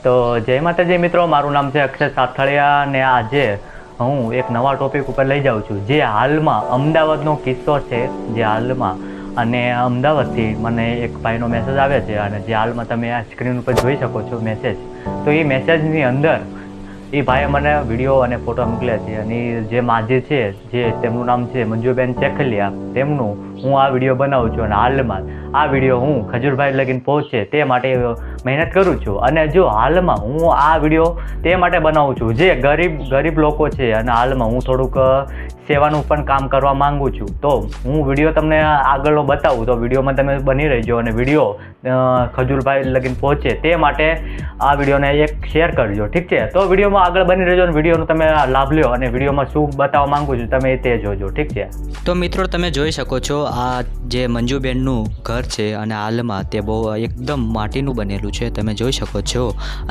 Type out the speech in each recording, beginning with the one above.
તો જય માતાજી મિત્રો, મારું નામ છે અક્ષય સાથળિયા અને આજે હું એક નવા ટોપિક ઉપર લઈ જાઉં છું જે હાલમાં અમદાવાદનો કિસ્સો છે. જે હાલમાં અને અમદાવાદથી મને એક ભાઈનો મેસેજ આવે છે અને જે હાલમાં તમે આ સ્ક્રીન ઉપર જોઈ શકો છો મેસેજ. તો એ મેસેજની અંદર એ ભાઈએ મને વિડીયો અને ફોટો મોકલ્યા છે અને જે માજી છે, જે તેમનું નામ છે મંજુબેન ચેખલિયા, તેમનું હું આ વિડીયો બનાવું છું અને હાલમાં આ વિડીયો હું ખજૂરભાઈ લગીન પહોંચે તે માટે મહેનત કરું છું. અને જો હાલમાં હું આ વિડીયો તે માટે બનાવું છું જે ગરીબ લોકો છે અને હાલમાં હું થોડુંક સેવાનું પણ કામ કરવા માંગુ છું. તો હું વિડીયો તમને આગળનો બતાવું તો વિડીયોમાં તમે બની રહેજો અને વિડીયો ખજૂરભાઈ લગીન પહોંચે તે માટે આ વિડીયોને એક શેર કરજો, ઠીક છે? તો વિડીયોમાં આગળ બની રહેજો અને વિડીયોનો તમે લાભ લ્યો અને વિડીયોમાં શું બતાવવા માંગુ છું તમે તે જોજો, ઠીક છે? તો મિત્રો તમે જોઈ શકો છો આ જે મંજુબેનનું ઘર છે અને હાલમાં તે બહુ એકદમ માટીનું બનેલું છે, તમે જોઈ શકો છો.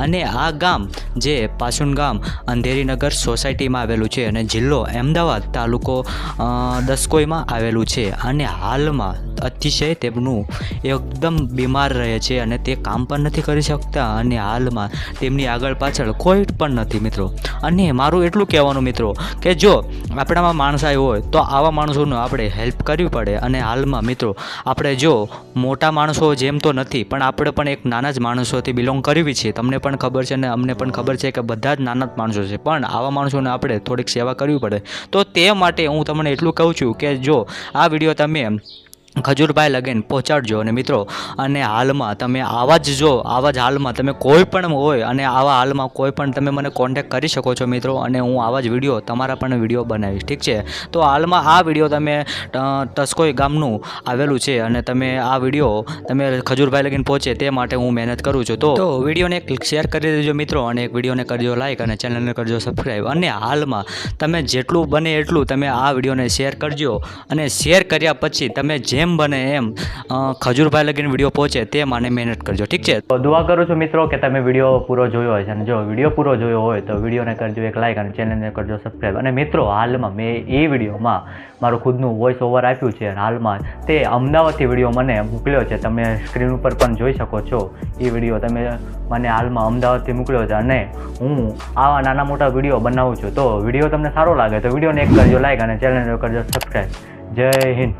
અને આ ગામ જે પાસુન ગામ અંધેરીનગર સોસાયટીમાં આવેલું છે અને જિલ્લો અમદાવાદ, તાલુકો દસકોઈમાં આવેલું છે. અને હાલમાં અતિશય તેમનું એકદમ બીમાર રહે છે અને તે કામ પણ નથી કરી શકતા અને હાલમાં તેમની આગળ પાછળ કોઈ પણ નથી મિત્રો. અને મારું એટલું કહેવાનું મિત્રો કે જો આપણામાં માણસાઈ હોય તો આવા માણસોનું આપણે હેલ્પ કરવી પડે. અને હાલમાં મિત્રો આપણે જો મોટા માણસો જેમ તો નથી પણ આપણે પણ એક નાના જ માણસોથી બિલોંગ કરવી છે. તમને પણ ખબર છે અને અમને પણ ખબર છે કે બધા જ નાના જ માણસો છે, પણ આવા માણસોને આપણે થોડીક સેવા કરવી પડે. તો તે માટે હું તમને એટલું કહું છું કે જો આ વિડીયો તમે ખજૂરભાઈ લગીન પહોંચાડજો. અને મિત્રો અને હાલમાં તમે આવા જ હાલમાં તમે કોઈ પણ હોય અને આવા હાલમાં કોઈ પણ તમે મને કોન્ટેક્ટ કરી શકો છો મિત્રો. અને હું આવા જ વિડીયો તમારા પણ વિડીયો બનાવીશ, ઠીક છે? તો હાલમાં આ વિડીયો તમે તસકોઈ ગામનું આવેલું છે અને તમે આ વિડીયો તમે ખજૂરભાઈ લગીન પહોંચે તે માટે હું મહેનત કરું છું. તો વિડીયોને એક શેર કરી દેજો મિત્રો અને એક વિડીયોને કરજો લાઈક અને ચેનલને કરજો સબસ્ક્રાઈબ. અને હાલમાં તમે જેટલું બને એટલું તમે આ વિડીયોને શેર કરજો અને શેર કર્યા પછી તમે જેમ બને એમ ખજૂરભાઈ લગીન વિડીયો પહોંચે તે માટે મહેનત કરજો, ઠીક છે? તો દુઆ કરું છું મિત્રો કે તમે વિડીયો પૂરો જોયો હોય છે અને જો વિડીયો પૂરો જોયો હોય તો વિડીયોને કરજો એક લાઈક અને ચેનલને કરજો સબસ્ક્રાઈબ. અને મિત્રો હાલમાં મેં એ વિડીયોમાં મારું ખુદનું વોઇસ ઓવર આપ્યું છે અને હાલમાં તે અમદાવાદથી વિડીયો મને મોકલ્યો છે. તમે સ્ક્રીન ઉપર પણ જોઈ શકો છો એ વિડીયો તમે મને હાલમાં અમદાવાદથી મોકલ્યો છે. અને હું આવા નાના મોટા વિડીયો બનાવું છું. તો વિડીયો તમને સારો લાગે તો વિડીયોને એક કરજો લાઈક અને ચેનલને કરજો સબસ્ક્રાઈબ. જય હિન્દ.